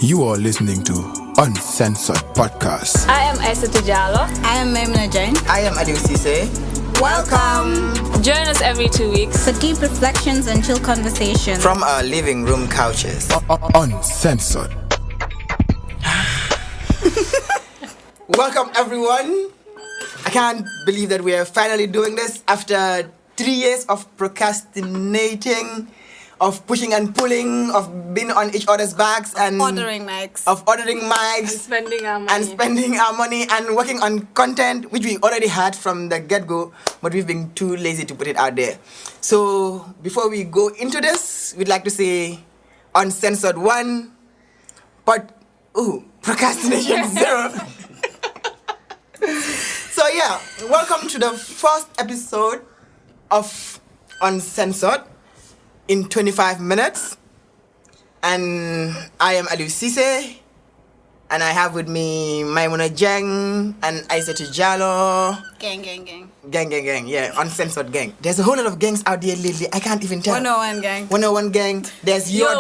You are listening to Uncensored Podcast. I am Aissatou Diallo. I am Maimuna Jain. I am Adu Cisse. Welcome. Join us every 2 weeks for deep reflections and chill conversations from our living room couches. Uncensored. Welcome, everyone. I can't believe that we are finally doing this after 3 years of procrastinating, of pushing and pulling, of being on each other's backs, and ordering mics, and spending our money and working on content which we already had from the get-go, but we've been too lazy to put it out there. So before we go into this, we'd like to say Uncensored 1, but procrastination 0. So yeah, welcome to the first episode of Uncensored in 25 minutes. And I am Adu Cisse, and I have with me Maimuna Jain and Aissatou Diallo. Gang. Yeah, Uncensored gang. There's a whole lot of gangs out there lately. I can't even tell. 101 gang. 101 gang. There's your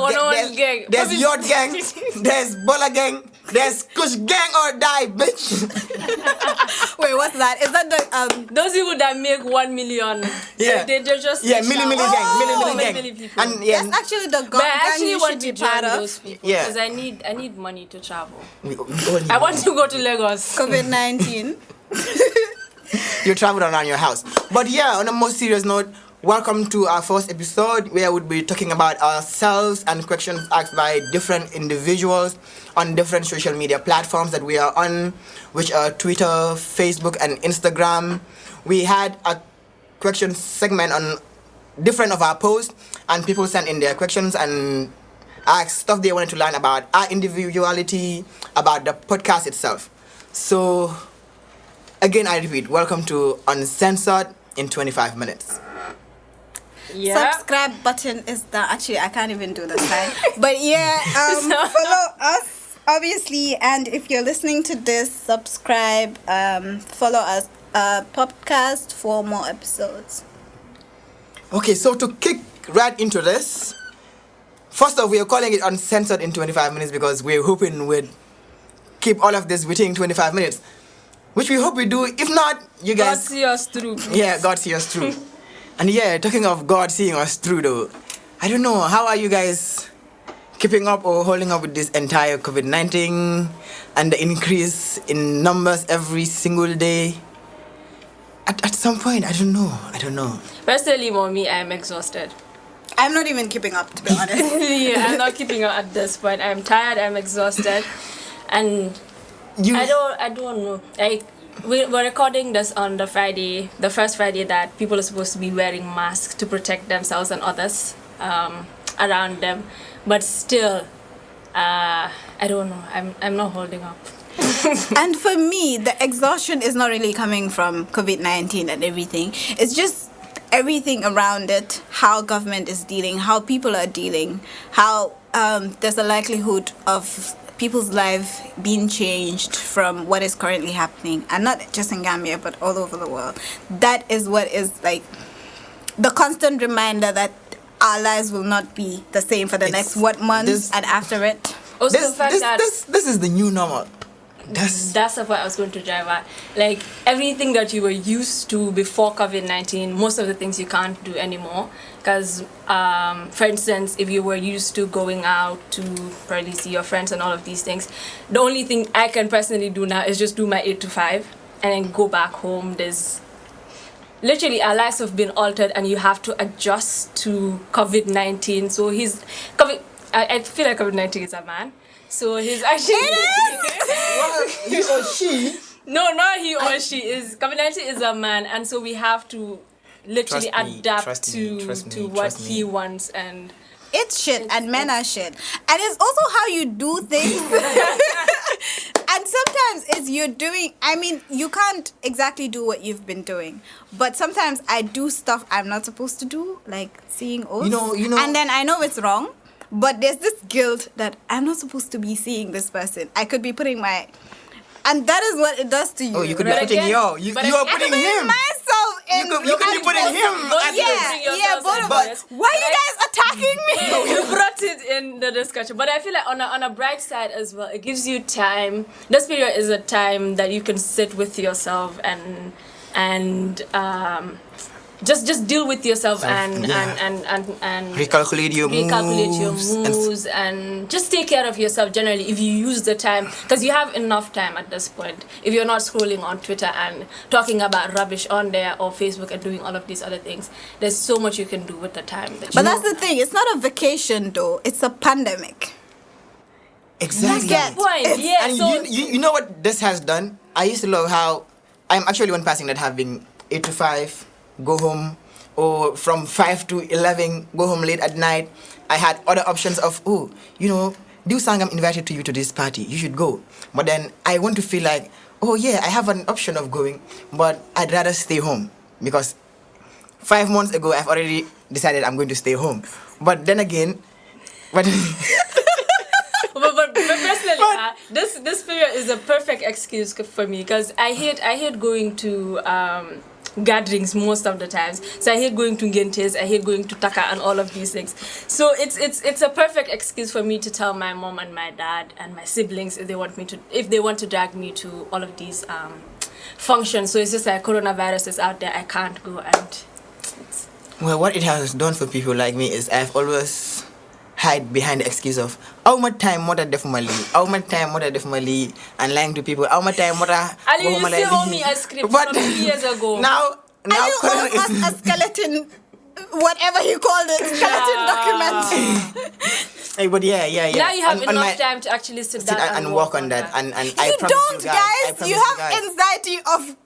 gang. There's your gang. There's Bola gang. There's Kush gang or die, bitch. Wait, what's that? Is that the those people that make 1 million? Yeah, they're just milli gang. Milli people. And yeah, that's actually the but I gang actually you want should to be join part of. those people Yeah. because I need money to travel. I want to go to Lagos. COVID-19. you traveled around your house. But yeah, on a more serious note, welcome to our first episode where we'll be talking about ourselves and questions asked by different individuals on different social media platforms that we are on, which are Twitter, Facebook, and Instagram. We had a question segment on different of our posts, and people sent in their questions and asked stuff they wanted to learn about our individuality, about the podcast itself. So, again, I repeat, welcome to Uncensored in 25 minutes. Yeah. Subscribe button is the actually I can't even do this right. But yeah, follow us obviously, and if you're listening to this, subscribe, follow us podcast for more episodes. Okay, so to kick right into this, first off, we are calling it Uncensored in 25 minutes because we're hoping we'd keep all of this within 25 minutes, which we hope we do. If not, you guys... God see us through. Please. Yeah, God see us through. And yeah, talking of God seeing us through though, I don't know, how are you guys keeping up or holding up with this entire COVID-19 and the increase in numbers every single day? At some point, I don't know. Personally, mommy, I'm exhausted. I'm not even keeping up, to be honest. Yeah, I'm not keeping up at this point. I'm tired, I'm exhausted, and I don't know. Like, we're recording this on the Friday, the first Friday that people are supposed to be wearing masks to protect themselves and others around them. But still, I don't know. I'm not holding up. And for me, the exhaustion is not really coming from COVID-19 and everything. It's just everything around it, how government is dealing, how people are dealing, how there's a likelihood of people's lives being changed from what is currently happening, and not just in Gambia but all over the world. That is what is like the constant reminder that our lives will not be the same for the next months and after it. Also, the fact that this is the new normal. That's what I was going to drive at. Like, everything that you were used to before COVID-19, most of the things you can't do anymore. Because, for instance, if you were used to going out to probably see your friends and all of these things, the only thing I can personally do now is just do my 8 to 5 and then go back home. There's literally our lives have been altered and you have to adjust to COVID-19. So I feel like COVID-19 is a man. So he's actually... Well, he or she... No, not he or she. COVID-19 is a man, and so we have to literally adapt to what he wants. And it's shit, and men are shit. And it's also how you do things. And sometimes it's you're doing... I mean, you can't exactly do what you've been doing. But sometimes I do stuff I'm not supposed to do, like seeing oaths. You know... And then I know it's wrong. But there's this guilt that I'm not supposed to be seeing this person. I could be putting my... And that is what it does to you. Oh, you could be putting you are putting him. myself in. You could be putting him at Yeah, both of us. Why are you guys attacking me? You brought it in the discussion, but I feel like on a bright side as well, it gives you time. This period is a time that you can sit with yourself and just deal with yourself and recalculate your moves and just take care of yourself generally if you use the time, because you have enough time at this point. If you're not scrolling on Twitter and talking about rubbish on there or Facebook and doing all of these other things, there's so much you can do with the time. But that's the thing, it's not a vacation though, it's a pandemic. Exactly. That's the point. Yeah. And So you know what this has done? I used to love how I'm actually one person that have been 8 to 5, go home, or from 5 to 11, go home late at night. I had other options of, do sang I'm invited to you to this party, you should go. But then I want to feel like, oh yeah, I have an option of going, but I'd rather stay home. Because 5 months ago, I've already decided I'm going to stay home. But then again, but personally, this period is a perfect excuse for me, because I hate going to gatherings most of the times. So I hate going to Gentes, I hate going to Taka and all of these things. So it's a perfect excuse for me to tell my mom and my dad and my siblings if they want to drag me to all of these functions. So it's just like coronavirus is out there, I can't go. And well, what it has done for people like me is I've always hide behind the excuse of how much time what I definitely, and lying to people, how much time what I Ali, you still owe me a script from 2 years ago. Now you owe us a skeleton, whatever you called it, skeleton document. Hey, but yeah. Now you have enough time to actually sit down and work on that. And You I promise don't, you guys. guys. You have anxiety of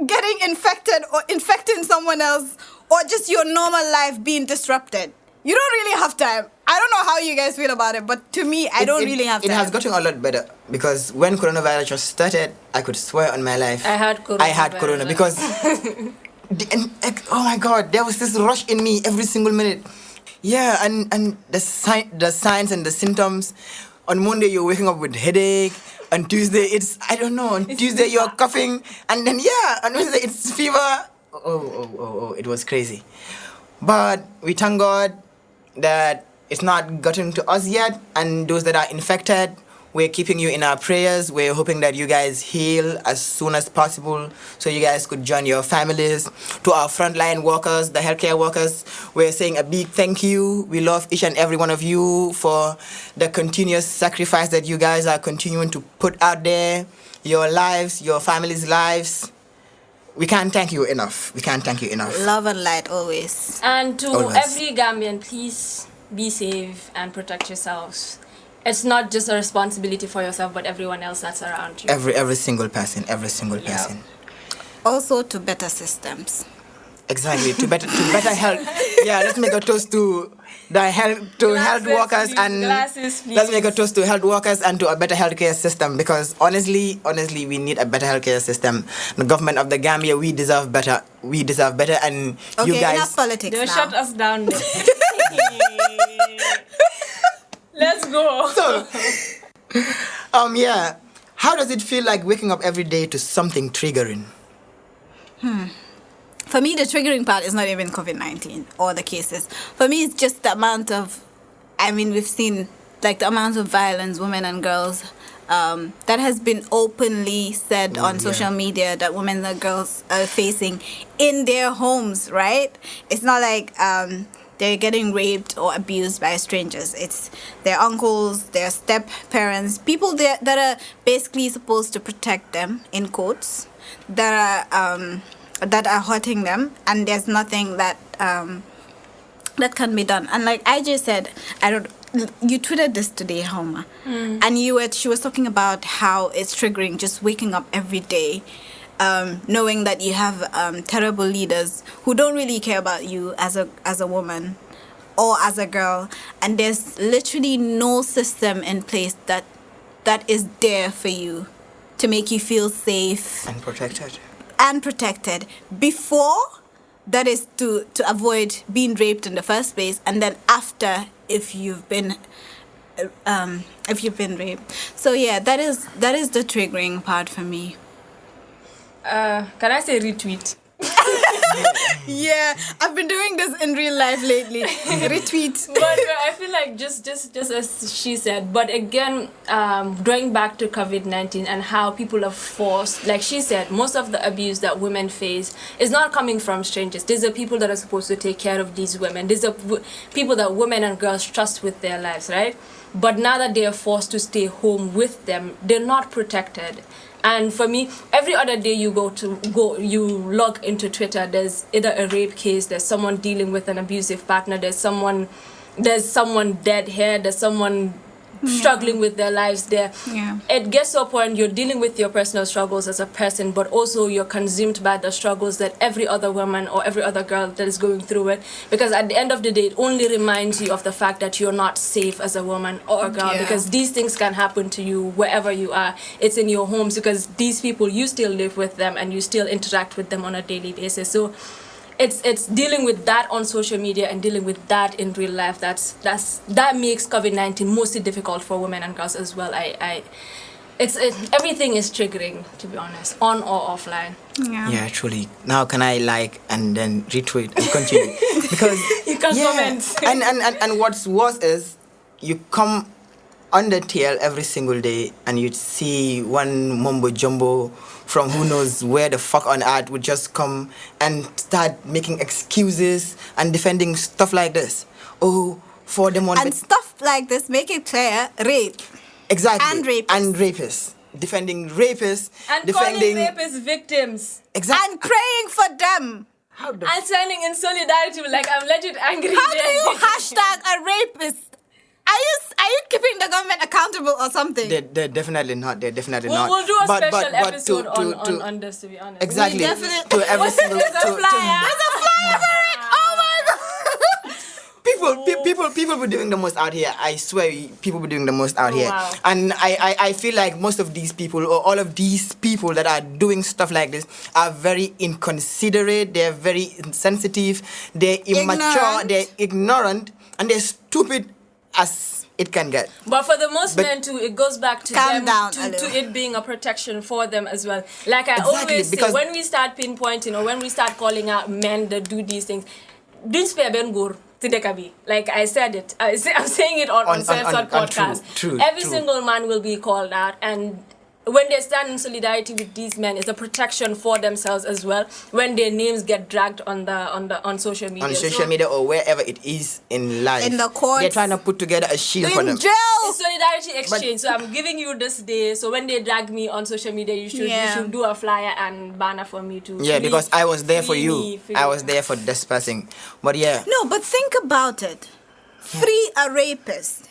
getting infected or infecting someone else, or just your normal life being disrupted. You don't really have time. I don't know how you guys feel about it, but to me, I don't really have time. It has gotten a lot better, because when coronavirus just started, I could swear on my life I had corona because oh my god, there was this rush in me every single minute. Yeah, and the signs and the symptoms. On Monday you're waking up with headache. On Tuesday on Tuesday you're coughing, and then on Wednesday it's fever. Oh, it was crazy. But we thank God that it's not gotten to us yet, and those that are infected, we're keeping you in our prayers. We're hoping that you guys heal as soon as possible so you guys could join your families. To our frontline workers, the healthcare workers, we're saying a big thank you. We love each and every one of you for the continuous sacrifice that you guys are continuing to put out there, your lives, your families' lives. We can't thank you enough. Love and light always. And to Always. every Gambian, please be safe and protect yourselves. It's not just a responsibility for yourself, but everyone else that's around you. Every single person. Also to better systems. Exactly, to better health. Yeah, let's make a toast to the health workers, please. and Glasses, please. let's make a toast to health workers and to a better healthcare system, because honestly, we need a better healthcare system. The government of the Gambia, we deserve better. And Okay, you guys. enough politics They'll now. shut us down there. Let's go. So, how does it feel like waking up every day to something triggering? For me, the triggering part is not even COVID-19 or the cases. For me, it's just the amount of, we've seen like the amount of violence women and girls that has been openly said on social media that women and girls are facing in their homes, right? It's not like they're getting raped or abused by strangers. It's their uncles, their step-parents, people that are basically supposed to protect them, in quotes, that are hurting them, and there's nothing that that can be done. And like I just said, you tweeted this today, Homa, and she was talking about how it's triggering just waking up every day, knowing that you have terrible leaders who don't really care about you as a woman or as a girl, and there's literally no system in place that is there for you to make you feel safe and protected before, that is to avoid being raped in the first place, and then after if you've been raped. So yeah, that is the triggering part for me. Can I say retweet? Yeah, I've been doing this in real life lately. Retweet. But I feel like just as she said, but again, going back to COVID-19 and how people are forced, like she said, most of the abuse that women face is not coming from strangers. These are people that are supposed to take care of these women. These are people that women and girls trust with their lives, right? But now that they are forced to stay home with them, they're not protected. And for me, every other day you you log into Twitter, there's either a rape case, there's someone dealing with an abusive partner, there's someone dead here, there's someone struggling with their lives there. Yeah. It gets to a point you're dealing with your personal struggles as a person, but also you're consumed by the struggles that every other woman or every other girl that is going through it. Because at the end of the day, it only reminds you of the fact that you're not safe as a woman or a girl, because these things can happen to you wherever you are. It's in your homes, because these people, you still live with them and you still interact with them on a daily basis. So it's dealing with that on social media and dealing with that in real life. That makes COVID-19 mostly difficult for women and girls as well. Everything is triggering, to be honest, on or offline. Yeah, truly. Now can I like and then retweet and continue? Because you can comment. and what's worse is you come on the tail every single day and you'd see one mumbo jumbo from who knows where the fuck on earth would just come and start making excuses and defending stuff like this. Oh, for them one. And stuff like this, make it clear, rape. Exactly. And rapists. And rapists. Defending rapists. And defending calling rapists victims. Exactly. And praying for them. How the And signing in solidarity, like I'm legit angry. How do you hashtag a rapist? Are you keeping the government accountable or something? They're definitely not. They're definitely not. We'll do a special but episode on this, to be honest. Exactly. We definitely- To every single. There's a flyer. There's a flyer for it! Oh my god! People be doing the most out here. I swear, people be doing the most out here. Wow. And I feel like most of these people, or all of these people that are doing stuff like this, are very inconsiderate. They're very insensitive. They're immature. They're ignorant, and they're stupid as it can get. But for the most men too, it goes back to Calm them, down, to it being a protection for them as well. Like I Exactly, always say, because- when we start pinpointing or when we start calling out men that do these things, don't spare Ben Gur to Dekabi. Like I said it, I'm saying it on Uncensored podcast. True, Every true. single man will be called out, and when they stand in solidarity with these men, it's a protection for themselves as well. When their names get dragged on social media, On social media or wherever it is in life. In the courts. They're trying to put together a shield for In them. It's jail! solidarity exchange. So I'm giving you this day. So when they drag me on social media, you should do a flyer and banner for me too. Yeah, because I was there for free you. me, free I me. was there for this person. But yeah. No, but think about it. Free a rapist.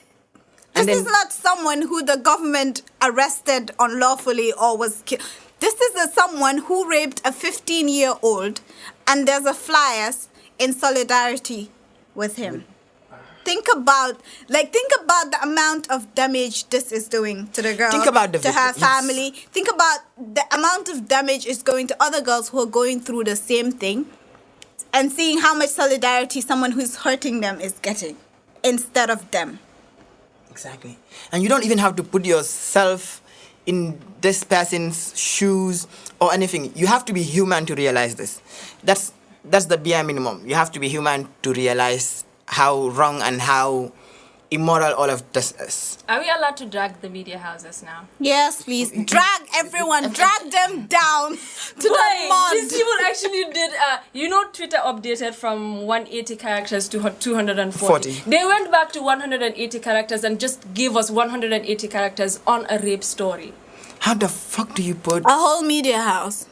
And This then- is not someone who the government arrested unlawfully or was killed. This is someone who raped a 15-year-old, and there's a flyers in solidarity with him. Think about the amount of damage this is doing to the girl, Think about the to her victim, yes. family. Think about the amount of damage it's going to other girls who are going through the same thing, and seeing how much solidarity someone who's hurting them is getting instead of them. Exactly. And you don't even have to put yourself in this person's shoes or anything. You have to be human to realize this. That's the bare minimum. You have to be human to realize how wrong and how immoral all of this is. Are we allowed to drag the media houses now? Yes, please. Drag everyone. Drag them down to the These mud. people actually did, Twitter updated from 180 characters to 240. 40. They went back to 180 characters and just gave us 180 characters on a rape story. How the fuck do you put... A whole media house.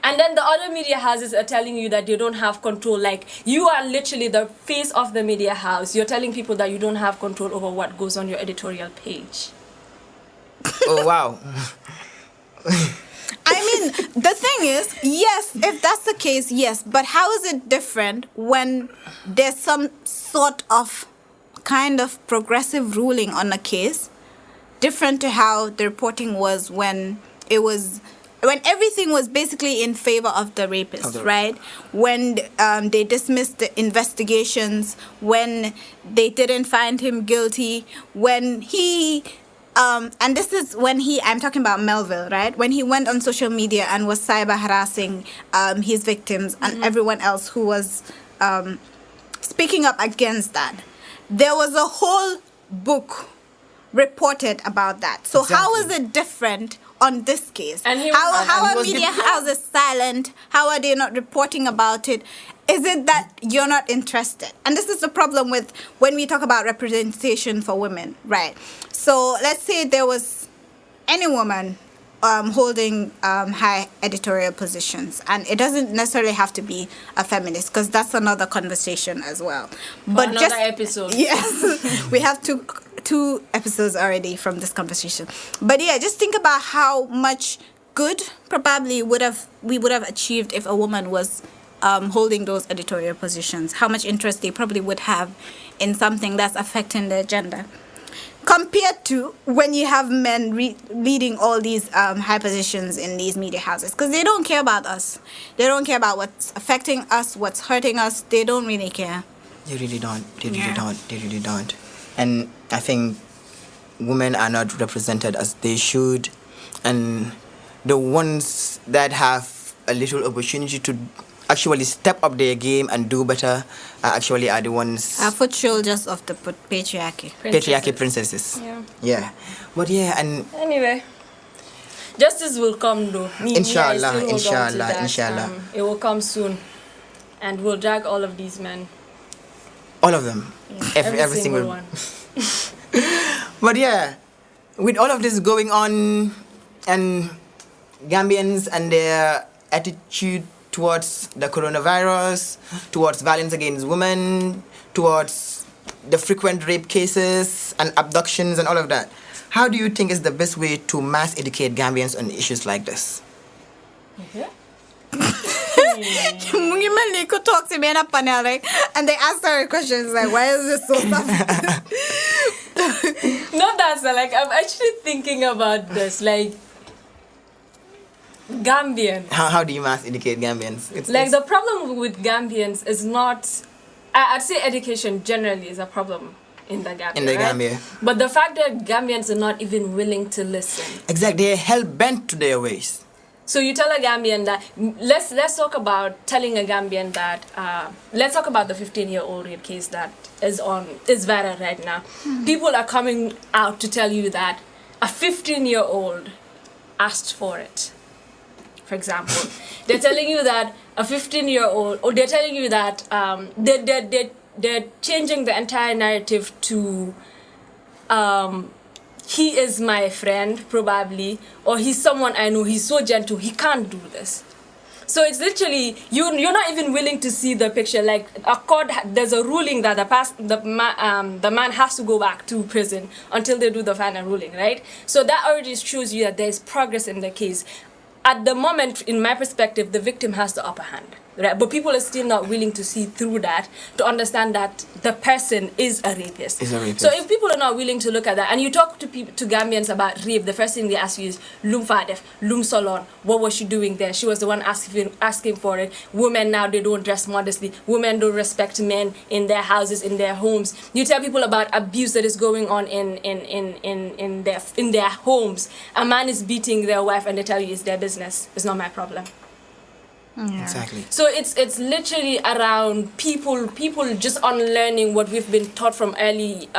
And then the other media houses are telling you that you don't have control. Like, you are literally the face of the media house. You're telling people that you don't have control over what goes on your editorial page. Oh, wow. I mean, the thing is, yes, if that's the case, yes. But how is it different when there's some sort of kind of progressive ruling on a case, different to how the reporting was when everything was basically in favor of the rapist, right? When they dismissed the investigations, when they didn't find him guilty, when he And this is when I'm talking about Melville, right? When he went on social media and was cyber harassing his victims and everyone else who was speaking up against that. There was a whole book reported about that. So how is it different on this case? And how are media houses silent? How are they not reporting about it? Is it that you're not interested? And this is the problem with when we talk about representation for women, right? So let's say there was any woman holding high editorial positions, and it doesn't necessarily have to be a feminist, because that's another conversation as well. But another episode. Yes, we have two episodes already from this conversation. But yeah, just think about how much good probably we would have achieved if a woman was holding those editorial positions. How much interest they probably would have in something that's affecting their gender, compared to when you have men leading all these high positions in these media houses, because they don't care about us. They don't care about what's affecting us, what's hurting us. They don't really care. They really don't. They really don't. And I think women are not represented as they should, and the ones that have a little opportunity to actually step up their game and do better are the ones Foot soldiers of the patriarchy. Patriarchy princesses. Yeah. But yeah, and anyway, justice will come though. Inshallah. It will come soon, and we'll drag all of these men. All of them. Every single one. But yeah, with all of this going on, and Gambians and their attitude towards the coronavirus, towards violence against women, towards the frequent rape cases and abductions and all of that, how do you think is the best way to mass educate Gambians on issues like this? They could talk to me in a panel, like, and they ask her questions like, why is this so tough? Not that, so like, I'm actually thinking about this, like, Gambian. How do you mass educate Gambians? The problem with Gambians is not, I'd say education generally is a problem in the Gambia. Gambia. But the fact that Gambians are not even willing to listen. Exactly, they're hell-bent to their ways. So you tell a Gambian that, let's talk about telling a Gambian that, let's talk about the 15-year-old rape case that is viral right now. People are coming out to tell you that a 15-year-old asked for it. For example, they're telling you that a 15-year-old, or they're telling you that they're changing the entire narrative to he is my friend, probably, or he's someone I know, he's so gentle, he can't do this. So it's literally, you're not even willing to see the picture. Like, a court, there's a ruling that the man has to go back to prison until they do the final ruling, right? So that already shows you that there's progress in the case. At the moment, in my perspective, the victim has the upper hand, right? But people are still not willing to see through that, to understand that the person is a rapist. So if people are not willing to look at that, and you talk to Gambians about rape, the first thing they ask you is, Lum Fadef, Lum Solon, what was she doing there? She was the one asking for it. Women now, they don't dress modestly. Women don't respect men in their houses, in their homes. You tell people about abuse that is going on in their homes. A man is beating their wife, and they tell you it's their business. It's not my problem. Yeah. Exactly. So it's literally around people just unlearning what we've been taught from early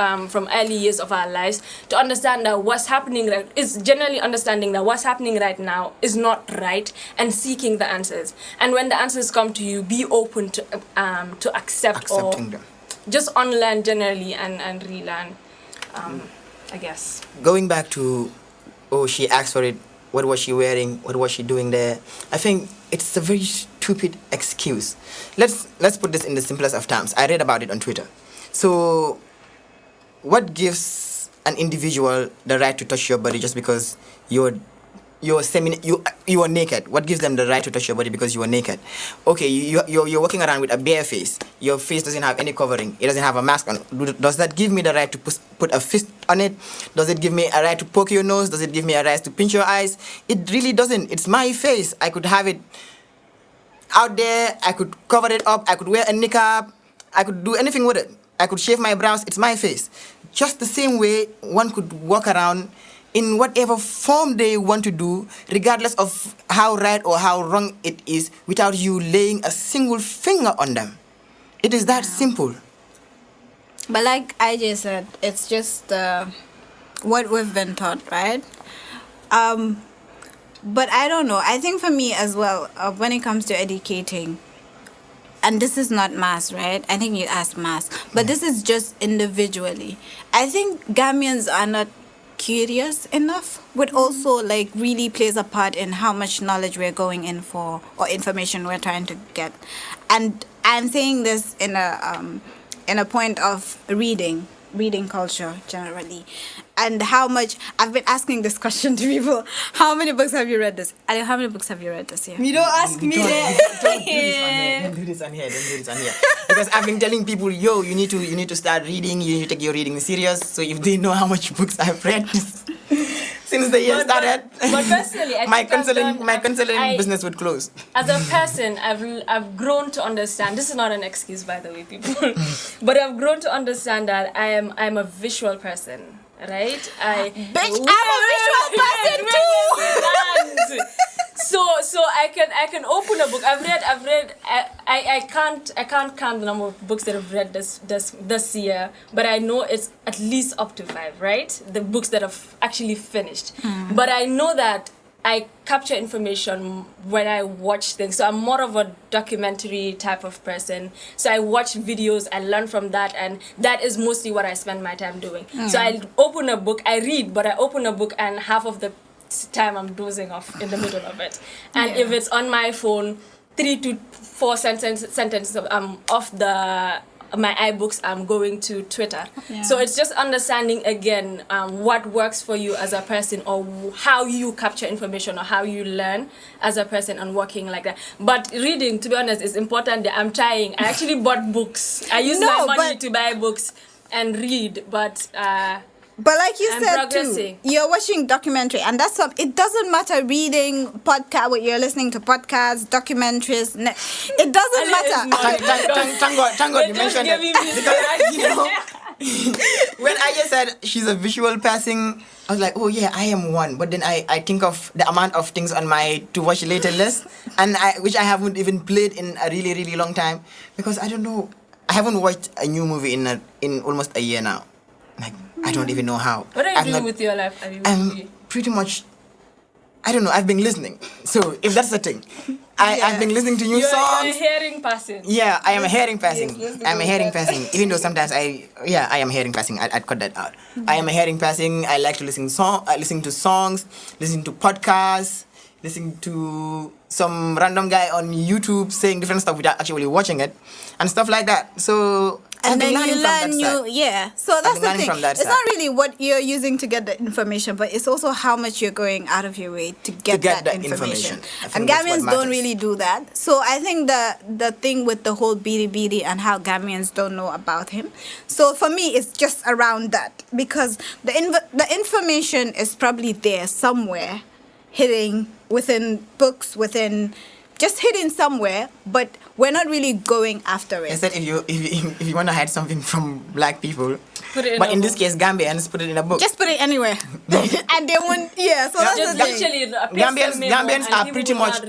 years of our lives, to understand that what's happening is generally understanding that what's happening right now is not right, and seeking the answers. And when the answers come to you, be open to accepting them. Just unlearn generally and relearn. I guess. Going back to, she asked for it. What was she wearing? What was she doing there? I think it's a very stupid excuse. Let's put this in the simplest of terms. I read about it on Twitter. So, what gives an individual the right to touch your body just because you are naked? What gives them the right to touch your body because you are naked? Okay, you're walking around with a bare face. Your face doesn't have any covering. It doesn't have a mask on. Does that give me the right to put a fist on it? Does it give me a right to poke your nose? Does it give me a right to pinch your eyes? It really doesn't. It's my face. I could have it out there. I could cover it up. I could wear a niqab. I could do anything with it. I could shave my brows, it's my face. Just the same way one could walk around in whatever form they want to do, regardless of how right or how wrong it is, without you laying a single finger on them. It is that simple. But like IJ said, it's just what we've been taught, right? But I don't know. I think for me as well, when it comes to educating, and this is not mass, right? I think you asked mass, but this is just individually. I think Gambians are not curious enough, but also like really plays a part in how much knowledge we're going in for or information we're trying to get. And I'm saying this in a point of reading culture generally, and how much I've been asking this question to people. How many books have you read this? Ali, how many books have you read this year? You don't ask me that. Don't do this on here. Because I've been telling people, yo, you need to start reading. You need to take your reading serious. So if they know how much books I've read since the year started, but personally, I my think counseling business would close. As a person, I've grown to understand. This is not an excuse, by the way, people. But I've grown to understand that I'm a visual person, right? Bitch, I'm a visual person too. So I can open a book. I've read. I can't count the number of books that I've read this year, but I know it's at least up to 5, right? The books that I've actually finished. But I know that I capture information when I watch things. So I'm more of a documentary type of person. So I watch videos, I learn from that, and that is mostly what I spend my time doing. So I open a book, I read, but I open a book and half of the time I'm dozing off in the middle of it. And if it's on my phone, 3 to 4 sentences off my iBooks, I'm going to Twitter. So it's just understanding again what works for you as a person, or how you capture information, or how you learn as a person, and working like that. But reading, to be honest, is important. I'm trying. I actually bought books. I use my money to buy books and read, but like you I'm said progressing. too, you're watching documentary, and that's it doesn't matter reading podcast, what you're listening to podcasts, documentaries. It doesn't matter. Thank God you mentioned that. Because, you know, when I just said she's a visual person, I was like, oh yeah, I am one. But then I think of the amount of things on my to watch later list, and which I haven't even played in a really, really long time, because I don't know, I haven't watched a new movie in almost a year now. Like, I don't even know how. What are you doing with your life? I'm pretty much, I don't know, I've been listening. So if that's the thing, I've been listening to new songs. You're a hearing person. Yeah, I am a hearing person. I'm a hearing person. Even though sometimes I am a hearing person. I'd cut that out. I am a hearing person. I like to listen to songs, listen to podcasts, listen to some random guy on YouTube saying different stuff without actually watching it, and stuff like that. So and then you learn so that's the thing. It's not really what you're using to get the information, but it's also how much you're going out of your way to get that information. And Gambians don't really do that. So I think the thing with the whole Bidi and how Gambians don't know about him. So for me, it's just around that, because the information is probably there somewhere, hidden within books, just hidden somewhere, but we're not really going after it. Instead, if you want to hide something from black people, put it in but in this case, Gambians, put it in a book. Just put it anywhere, and they won't. Yeah, so that's just the thing. literally Gambians are pretty much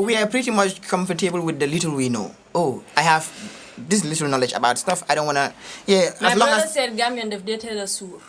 we are pretty much comfortable with the little we know. Oh, I have this little knowledge about stuff. I don't wanna. Yeah, my as long brother as said Gambian they've dated a sur.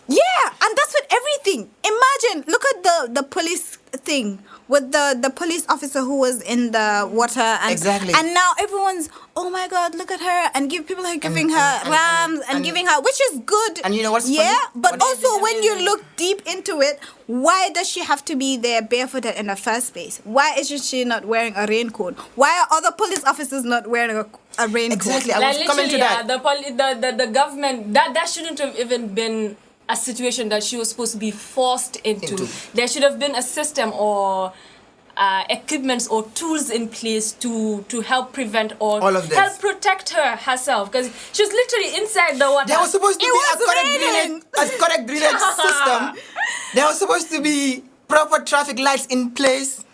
Yeah, and that's with everything. Imagine, look at the police thing with the police officer who was in the water, and exactly. And now everyone's, oh my God, look at her, and people are giving her rams and giving her, which is good. And you know what's yeah, funny? but also when you look deep into it, why does she have to be there barefooted in the first place? Why isn't she not wearing a raincoat? Why are other police officers not wearing a raincoat? Exactly, I was coming to that. The government that shouldn't have even been a situation that she was supposed to be forced into. There should have been a system or equipments or tools in place to help prevent or all of this. Help protect herself, because she was literally inside the water. There was supposed to be a correct drainage system. There was supposed to be proper traffic lights in place.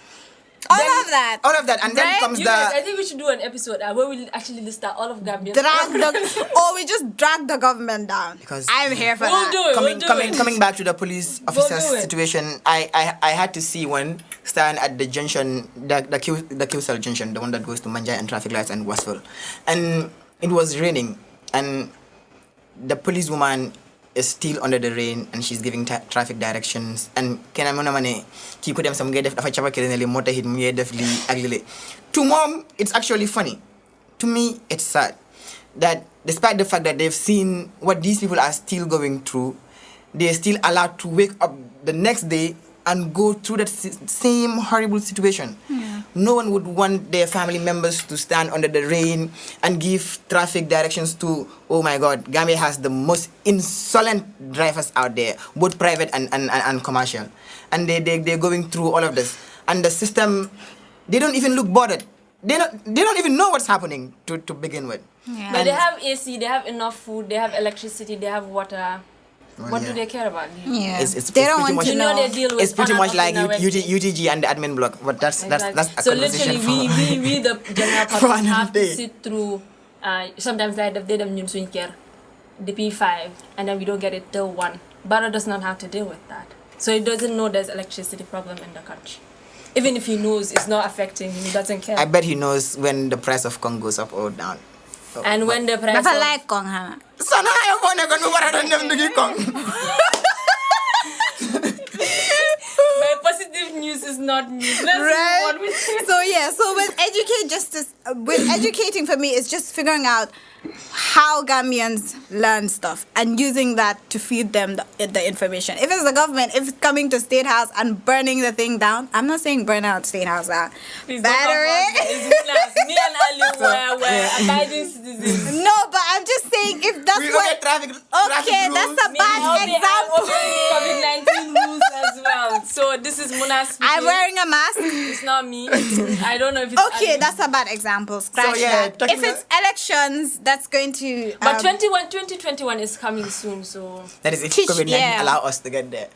All of that. All of that. And then Right? comes You the... guys, I think we should do an episode where we actually list out all of Gambia's Or we just drag the government down. Because I'm here for We'll that. do it. Coming back to the police officer's do it. situation, I had to see one stand at the junction, the Q-Cell junction, the one that goes to Manjai and traffic lights and Westville. And it was raining, and the policewoman is still under the rain, and she's giving traffic directions. And can I mane keep them some get if I chapa kirineli motor hit me definitely. To mom, it's actually funny. To me, it's sad that despite the fact that they've seen what these people are still going through, they're still allowed to wake up the next day and go through that same horrible situation. No one would want their family members to stand under the rain and give traffic directions to, oh my God, Gambia has the most insolent drivers out there, both private and commercial. And they're going through all of this. And the system, they don't even look bothered. They don't even know what's happening to begin with. Yeah. But they have AC, they have enough food, they have electricity, they have water. What do they care about? Yeah. It's they don't pretty want much, to know. They deal with it's pretty on much and like off in a UTG and the admin block. But that's a so conversation literally we the general for public another have to day. sit through sometimes like they them ñun suñ kër the P5 and then we don't get it till 1. Barra does not have to deal with that. So he doesn't know there's electricity problem in the country. Even if he knows it's not affecting him, he doesn't care. I bet he knows when the price of corn goes up or down. And when the price That's a of, like kong, huh? Sana ayaw ko na kung para them to get corn. my positive news is not news. Let's Right. move on with it. So yeah, so with educating for me is just figuring out how Gambians learn stuff and using that to feed them the information. If it's the government, if it's coming to State House and burning the thing down, I'm not saying burn out State House. Please don't Batter come it. on. It's class. Me and Ali were abiding citizens. No, but I'm just saying if that's We what. get traffic Okay, rules. that's a Me, bad I'm example. obeying COVID-19 rules as well. So this is Muna speaking. I'm wearing a mask. It's not me. I don't know if it's Okay, Ali. that's a bad example. Scratch yeah, that. talking If it's elections, that's going to. But 2021 is coming soon, so. That is if Teach- COVID-19 yeah. allow us to get there.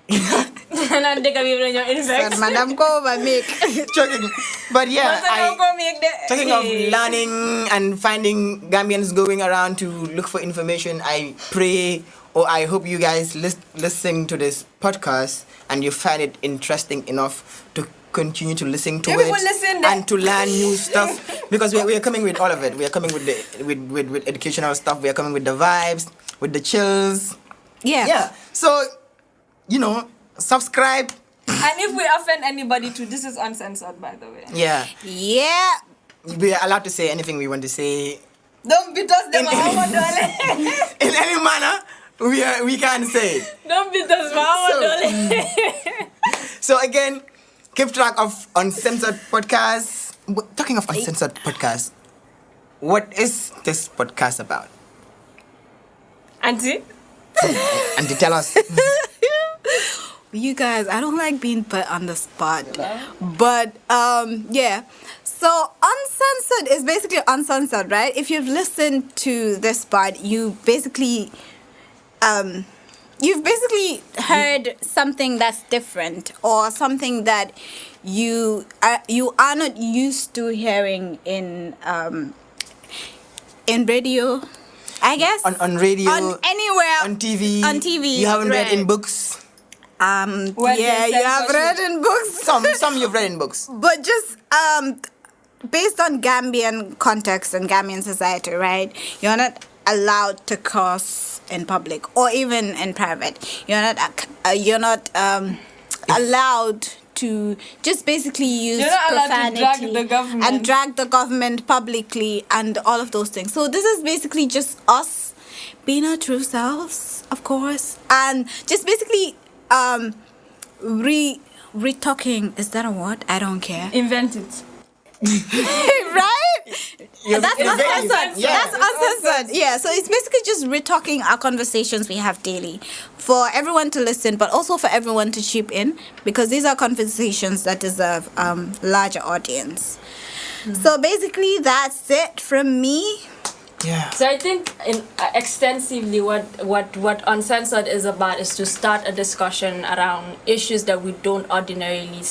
Nanti kami belajar invest. Madam go over make. Joking. But yeah, Masa kau make the. talking of learning and finding Gambians going around to look for information, I pray or I hope you guys listen to this podcast and you find it interesting enough to continue to listen to Everyone it listen and to learn new stuff because we are coming with all of it. We are coming with with educational stuff. We are coming with the vibes, with the chills. Yeah. So, subscribe. And if we offend anybody too, this is uncensored, by the way. Yeah. Yeah. We are allowed to say anything we want to say. Don't beat us, them In any manner, we can say it. Don't beat us, mama. So again, keep track of Uncensored Podcast. Talking of Uncensored Podcast, what is this podcast about? Auntie? And to tell us. You guys, I don't like being put on the spot. But yeah. So Uncensored is basically uncensored, right? If you've listened to this part, you've basically heard something that's different or something that you are not used to hearing in radio, I guess. On radio. On anywhere. On TV. On TV. You haven't read right. in books. Well, Yeah, you have read in books. Some you've read in books. But just based on Gambian context and Gambian society, right? You're not allowed to curse in public or even in private. You're not allowed to just basically use You're not allowed to profanity drag the government. and drag the government publicly and all of those things. So this is basically just us being our true selves, of course, and just basically re-talking. Is that a word? I don't care. Invent it. Right? That's you're very- uncensored. yeah. That's uncensored. Yeah. So it's basically just retalking our conversations we have daily for everyone to listen, but also for everyone to chip in because these are conversations that deserve larger audience. So basically, that's it from me. Yeah. So I think extensively what Uncensored is about is to start a discussion around issues that we don't ordinarily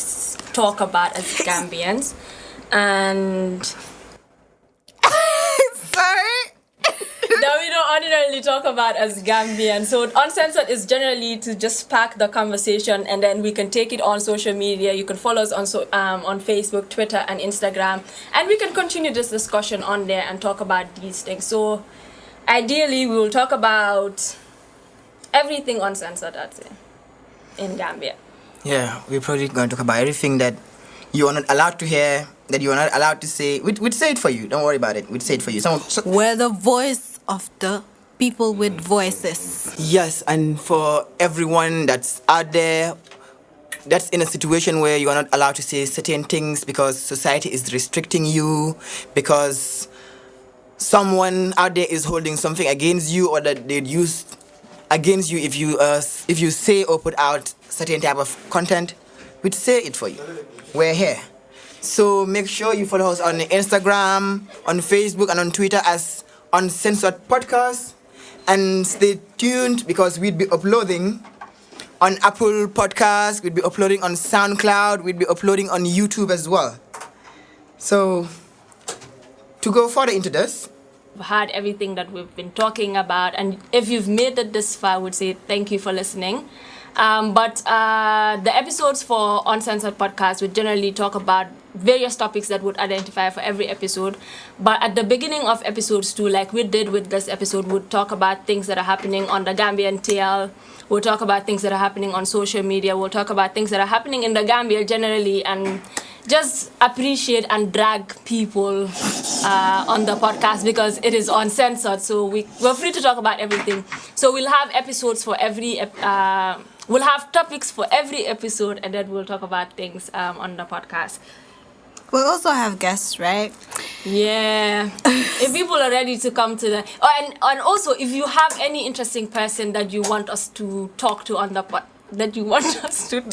talk about as Gambians. And Sorry. that we don't ordinarily talk about as Gambians. So Uncensored is generally to just spark the conversation, and then we can take it on social media. You can follow us on Facebook, Twitter, and Instagram, and we can continue this discussion on there and talk about these things. So ideally, we will talk about everything Uncensored, I'd say, in Gambia. Yeah, we're probably going to talk about everything that you are not allowed to hear, that you are not allowed to say. We'd say it for you. Don't worry about it. We'd say it for you. We're the voice of the people with voices. Yes, and for everyone that's out there that's in a situation where you are not allowed to say certain things because society is restricting you, because someone out there is holding something against you, or that they'd use against you if you say or put out certain type of content, we'd say it for you. We're here. So make sure you follow us on Instagram, on Facebook, and on Twitter as Uncensored Podcast. And stay tuned because we'd be uploading on Apple Podcasts, we'd be uploading on SoundCloud, we'd be uploading on YouTube as well. So, to go further into this, We've heard everything that we've been talking about, and if you've made it this far, I would say thank you for listening. But the episodes for Uncensored Podcast would generally talk about various topics that would identify for every episode. But at the beginning of episodes too, like we did with this episode, we'll talk about things that are happening on the Gambian TL. We'll talk about things that are happening on social media. We'll talk about things that are happening in the Gambia generally, and just appreciate and drag people on the podcast because it is uncensored. So we're free to talk about everything. So we'll have episodes for every we'll have topics for every episode, and then we'll talk about things on the podcast. We'll also have guests, right? Yeah. If people are ready to come to the... Oh, and also, if you have any interesting person that you want us to talk to on the pod... That you want us to...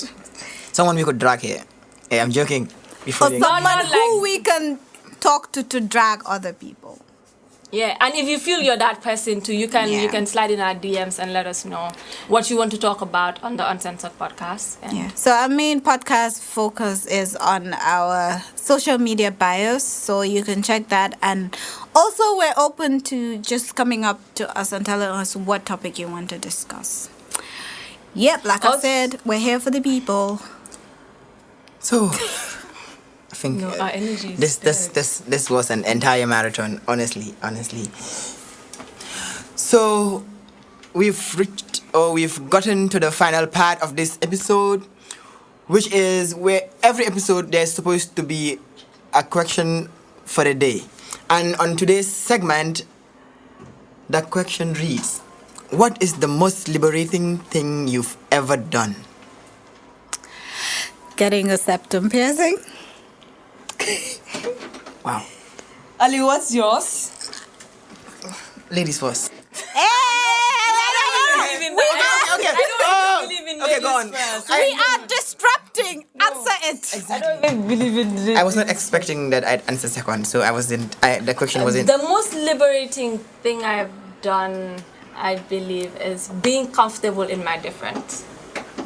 someone we could drag here. Hey, I'm joking. Before Or they- someone not who like- we can talk to drag other people. Yeah, and if you feel you're that person too, you can slide in our DMs and let us know what you want to talk about on the Uncensored Podcast. And Yeah. So our main podcast focus is on our social media bios, so you can check that. And also we're open to just coming up to us and telling us what topic you want to discuss. Yep, like I said, we're here for the people. So, I think No, our energy is this was an entire marathon, honestly. So, we've gotten to the final part of this episode, which is where every episode there's supposed to be a question for the day. And on today's segment, the question reads, what is the most liberating thing you've ever done? Getting a septum piercing. Wow. Ali, what's yours? Ladies first. Hey! Okay, go on. We are disrupting. Answer it. I don't even believe in this. I was not expecting that I'd answer second, so the question wasn't. The most liberating thing I've done, I believe, is being comfortable in my difference.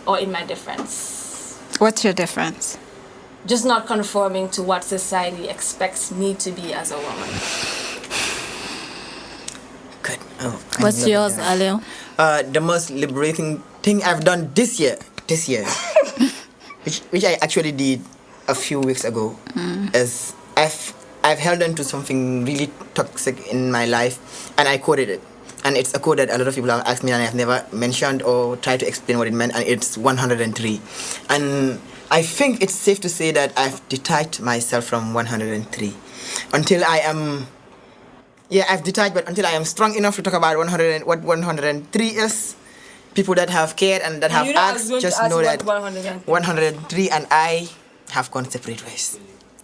Or in my difference. What's your difference? Just not conforming to what society expects me to be as a woman. Good. Oh, What's yours, Alio? The most liberating thing I've done this year, which I actually did a few weeks ago, is I've held on to something really toxic in my life, and I quoted it. And it's a quote that a lot of people have asked me and I've never mentioned or tried to explain what it meant, and it's 103. And I think it's safe to say that I've detached myself from 103 until I am... Yeah, I've detached, but until I am strong enough to talk about 103 is, people that have cared and that have asked just know that 103 and I have gone separate ways.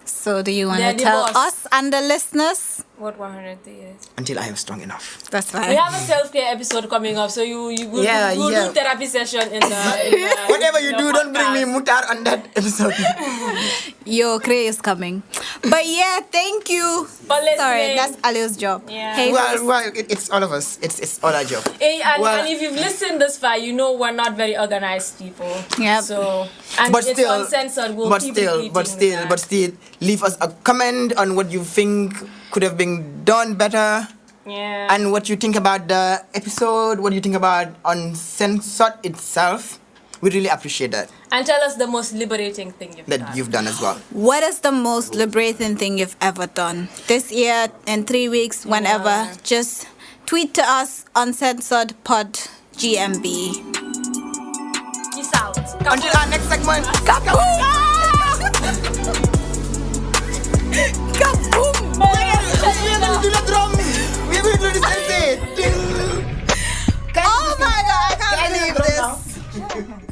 So do you want They're to tell divorced. us and the listeners What 100 years? Until I am strong enough. That's fine. We have a self-care episode coming up, so we'll do therapy session in the Whatever you do, don't bring me podcast. mutar on that episode. Your cray is coming. But yeah, thank you. For listening. Sorry, that's Alio's job. Yeah. Hey, It's all of us. It's all our job. Hey, and, Well- and if you've listened this far, you know we're not very organized people. Yep. So, and But it's still, uncensored. We'll but keep still, repeating that. leave us a comment on what you think could have been done better, Yeah. and what you think about the episode, what you think about Uncensored itself. We really appreciate that And tell us the most liberating thing you've done as well. what is the most liberating thing you've ever done? This year, in 3 weeks, whenever, Yeah. just tweet to us, Uncensored Pod GMB. Peace out. Until our next segment. Kaboom! Kaboom! Do the drum. We will do this and say. Oh my god, I can't believe this.